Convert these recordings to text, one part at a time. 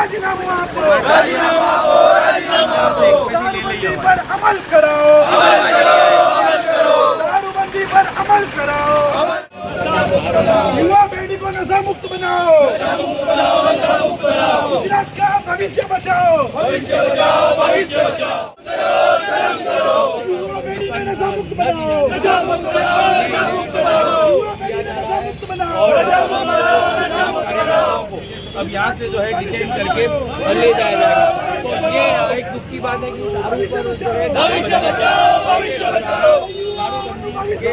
राजीनामा दारूबंदी पर अमल कराओ, दारूबंदी पर अमल कराओ, युवा पीढ़ी को नशा मुक्त बनाओ, गुजरात का भविष्य बचाओ, युवा पीढ़ी को नशा मुक्त बनाओ, युवा पीढ़ी को नशा मुक्त बनाओ। अब यहाँ से जो है डिटेन करके ले जाया जाएगा। तो ये एक दुख की बात है कि दारू पर जो है भविष्य बचाओ, भविष्य बचाओ, दारूबंदी के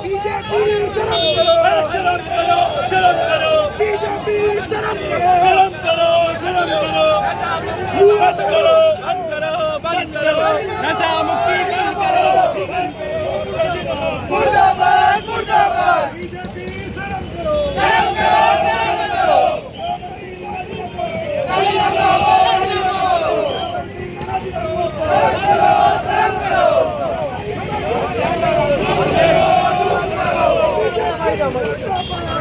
बीजेपी शर्म करो, शर्म करो, शर्म करो, बीजेपी शर्म करो, शर्म करो, शर्म करो, युवा करो, बंद करो, बंद करो, नशा मुक्ति बंद करो, मुर्दाबाद, मुर्दाबाद, बीजेपी शर्म करो, शर्म करो, शर्म करो,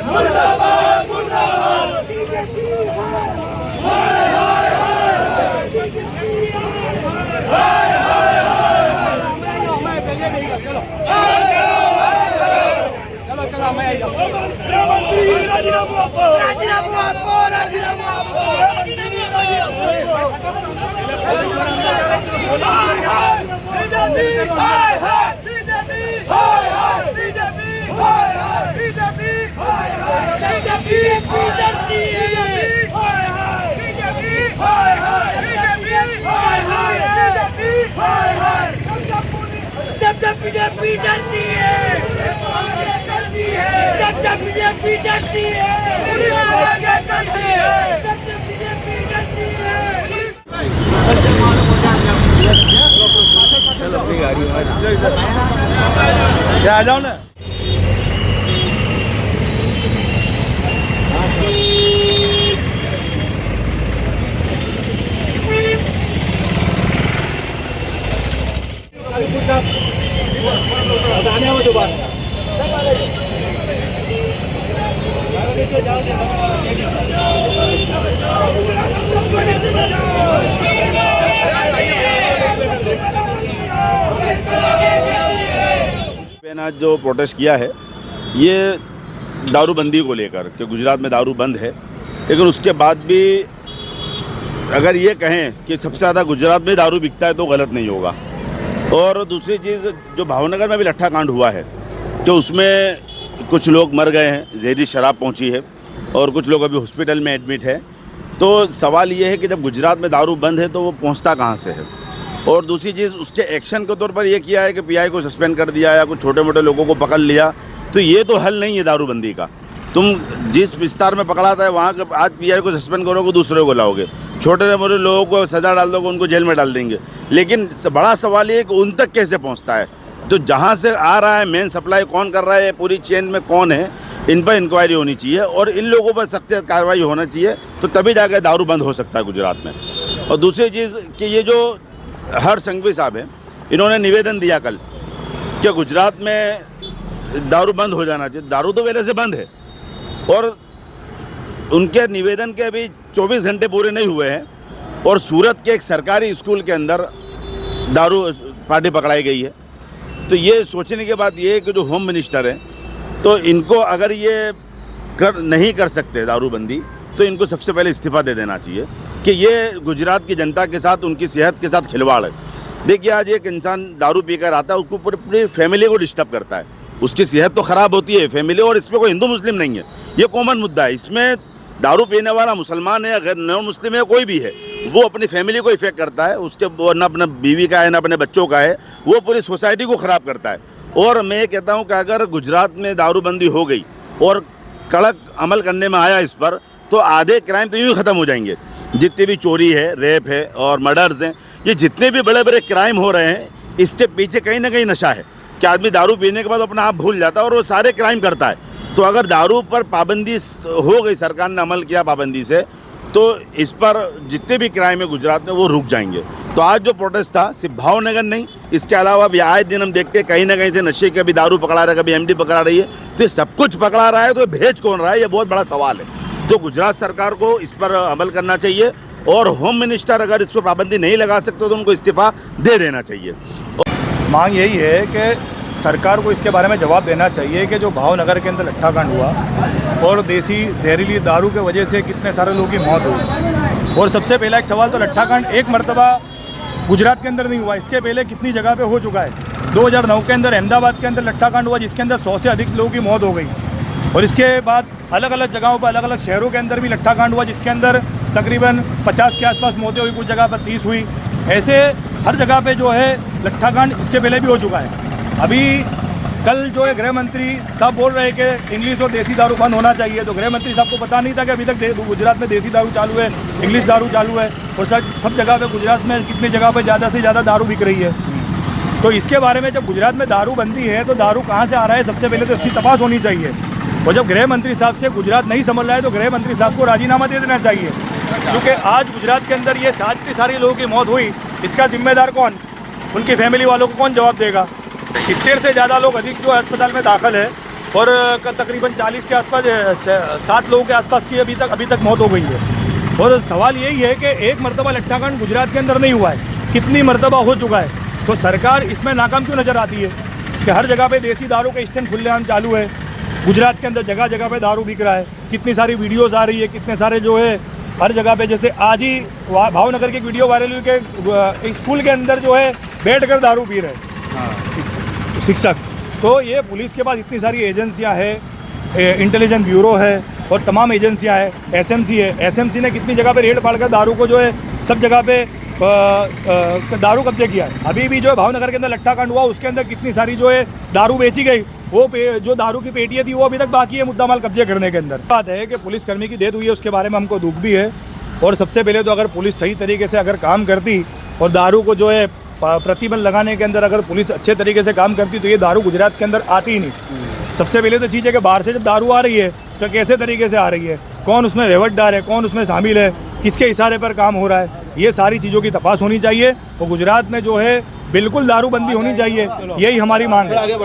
मुर्दाबाद, मुर्दाबाद, बीजेपी हाय हाय हाय, बीजेपी हाय हाय हाय, चलो चलो मैं राजीनामा आपको, राजीनामा आपको, राजीनामा आपको, बीजेपी हाय हाय, बीजेपी हाय हाय, बीजेपी हाय हाय, बीजेपी हाय हाय, बीजेपी डरती है, हाय हाय, बीजेपी हाय हाय, बीजेपी हाय हाय, बीजेपी हाय हाय, जब बीजेपी डरती है, जब बीजेपी डरती है, पुलिस आगे डरती है, जब बीजेपी डरती है। आ जाओ ना। आज जो प्रोटेस्ट किया है ये दारूबंदी को लेकर कि गुजरात में दारू बंद है, लेकिन उसके बाद भी अगर ये कहें कि सबसे ज़्यादा गुजरात में दारू बिकता है तो गलत नहीं होगा। और दूसरी चीज़ जो भावनगर में भी लट्ठा कांड हुआ है कि उसमें कुछ लोग मर गए हैं, जहरीली शराब पहुंची है और कुछ लोग अभी हॉस्पिटल में एडमिट है। तो सवाल ये है कि जब गुजरात में दारू बंद है तो वो पहुंचता कहाँ से है। और दूसरी चीज़ उसके एक्शन के तौर पर ये किया है कि पीआई को सस्पेंड कर दिया या कुछ छोटे मोटे लोगों को पकड़ लिया, तो ये तो हल नहीं है दारूबंदी का। तुम जिस विस्तार में पकड़ाता है वहाँ के आज पीआई को सस्पेंड करोगे, दूसरे को लाओगे, छोटे मोटे लोगों को सज़ा डाल दोगे, उनको जेल में डाल देंगे। लेकिन बड़ा सवाल ये है कि उन तक कैसे पहुँचता है। तो जहाँ से आ रहा है मेन सप्लाई कौन कर रहा है, पूरी चेन में कौन है, इन पर इंक्वायरी होनी चाहिए और इन लोगों पर सख्त कार्रवाई होना चाहिए, तो तभी जाकर दारू बंद हो सकता है गुजरात में। और दूसरी चीज़ कि ये जो हर्ष संघवी साहब हैं, इन्होंने निवेदन दिया कल कि गुजरात में दारू बंद हो जाना चाहिए। दारू तो पहले से बंद है और उनके निवेदन के अभी 24 घंटे पूरे नहीं हुए हैं और सूरत के एक सरकारी स्कूल के अंदर दारू पार्टी पकड़ाई गई है। तो ये सोचने के बाद ये है कि जो होम मिनिस्टर हैं, तो इनको अगर ये नहीं कर सकते दारूबंदी, तो इनको सबसे पहले इस्तीफ़ा दे देना चाहिए कि ये गुजरात की जनता के साथ, उनकी सेहत के साथ खिलवाड़ है। देखिए आज एक इंसान दारू पीकर आता है, उसको पूरी फैमिली को डिस्टर्ब करता है, उसकी सेहत तो ख़राब होती है फैमिली। और इसमें कोई हिंदू मुस्लिम नहीं है, ये कॉमन मुद्दा है। इसमें दारू पीने वाला मुसलमान है या गैर नॉन मुस्लिम है, कोई भी है, वो अपनी फैमिली को इफेक्ट करता है, उसके ना अपने बीवी का है ना अपने बच्चों का है, वो पूरी सोसाइटी को ख़राब करता है। और मैं ये कहता हूँ कि अगर गुजरात में दारूबंदी हो गई और कड़क अमल करने में आया इस पर, तो आधे क्राइम तो यूँ ही ख़त्म हो जाएंगे। जितनी भी चोरी है, रेप है और मर्डर्स हैं, ये जितने भी बड़े बड़े क्राइम हो रहे हैं, इसके पीछे कहीं ना कहीं नशा है कि आदमी दारू पीने के बाद अपना आप भूल जाता है और वो सारे क्राइम करता है। तो अगर दारू पर पाबंदी हो गई, सरकार ने अमल किया पाबंदी से, तो इस पर जितने भी क्राइम है गुजरात में वो रुक जाएंगे। तो आज जो प्रोटेस्ट था सिर्फ भावनगर नहीं, इसके अलावा भी आए दिन हम देखते हैं कहीं ना कहीं से नशे के, कभी दारू पकड़ा रहा है, कभी एमडी पकड़ा रही है। तो ये सब कुछ पकड़ा रहा है, तो भेज कौन रहा है, ये बहुत बड़ा सवाल है। तो गुजरात सरकार को इस पर अमल करना चाहिए और होम मिनिस्टर अगर इस पर पाबंदी नहीं लगा सकते तो उनको इस्तीफा दे देना चाहिए। मांग यही है कि सरकार को इसके बारे में जवाब देना चाहिए कि जो भावनगर के अंदर लट्ठाकांड हुआ और देसी जहरीली दारू के वजह से कितने सारे लोगों की मौत हुई। और सबसे पहला एक सवाल तो लट्ठाकांड एक मरतबा गुजरात के अंदर नहीं हुआ, इसके पहले कितनी जगह पे हो चुका है। 2009 के अंदर अहमदाबाद के अंदर लट्ठाकांड हुआ जिसके अंदर 100 से अधिक लोगों की मौत हो गई। और इसके बाद अलग अलग जगहों पर अलग अलग शहरों के अंदर भी लट्ठाकांड हुआ जिसके अंदर तकरीबन 50 के आसपास मौतें हुई, कुछ जगह पर 30 हुई। ऐसे हर जगह पे जो है लट्ठाकांड इसके पहले भी हो चुका है। अभी कल जो है गृह मंत्री साहब बोल रहे हैं कि इंग्लिश और देसी दारू बंद होना चाहिए, तो गृह मंत्री साहब को पता नहीं था कि अभी तक गुजरात में देसी दारू चालू है, इंग्लिश दारू चालू है और सब जगह पे गुजरात में कितनी जगह पे ज़्यादा से ज़्यादा दारू बिक रही है। तो इसके बारे में जब गुजरात में दारू बंदी है तो दारू कहाँ से आ रहा है सबसे पहले तो इसकी तपास होनी चाहिए। और जब गृह मंत्री साहब से गुजरात नहीं समझ रहा है तो गृह मंत्री साहब को राजीनामा दे देना चाहिए, क्योंकि आज गुजरात के अंदर ये सारी लोगों की मौत हुई, इसका जिम्मेदार कौन, उनकी फैमिली वालों को कौन जवाब देगा। 70 से ज़्यादा लोग अधिक जो अस्पताल में दाखिल है और तकरीबन 40 के आसपास 7 लोगों के आसपास की अभी तक मौत हो गई है। और सवाल यही है कि एक मरतबा लट्ठाकांड गुजरात के अंदर नहीं हुआ है, कितनी मरतबा हो चुका है। तो सरकार इसमें नाकाम क्यों नज़र आती है कि हर जगह पे देसी दारू के स्टैंड खुलेआम चालू है, गुजरात के अंदर जगह जगह पे दारू बिक रहा है, कितनी सारी वीडियोज़ आ रही है, कितने सारे जो है हर जगह पे। जैसे आज ही भावनगर की वीडियो वायरल हुई कि स्कूल के अंदर जो है बैठ कर दारू पी रहे शिक्षक। तो ये पुलिस के पास इतनी सारी एजेंसियां हैं, इंटेलिजेंस ब्यूरो है और तमाम एजेंसियां हैं, एसएमसी है, एसएमसी ने कितनी जगह पे रेड पाड़कर दारू को जो है सब जगह पे दारू कब्जे किया है। अभी भी जो है भावनगर के अंदर लट्ठाकांड हुआ उसके अंदर कितनी सारी जो है दारू बेची गई, वो जो दारू की पेटियाँ थी वो अभी तक बाकी है मुद्दा माल कब्जे करने के अंदर। बात है कि पुलिसकर्मी की डेथ हुई है, उसके बारे में हमको दुख भी है। और सबसे पहले तो अगर पुलिस सही तरीके से अगर काम करती और दारू को जो है प्रतिबंध लगाने के अंदर अगर पुलिस अच्छे तरीके से काम करती तो ये दारू गुजरात के अंदर आती ही नहीं। सबसे पहले तो चीज़ है कि बाहर से जब दारू आ रही है तो कैसे तरीके से आ रही है, कौन उसमें वहीवटदार है, कौन उसमें शामिल है, किसके इशारे पर काम हो रहा है, ये सारी चीज़ों की तपास होनी चाहिए। और गुजरात में जो है बिल्कुल दारूबंदी होनी चाहिए, यही हमारी मांग है।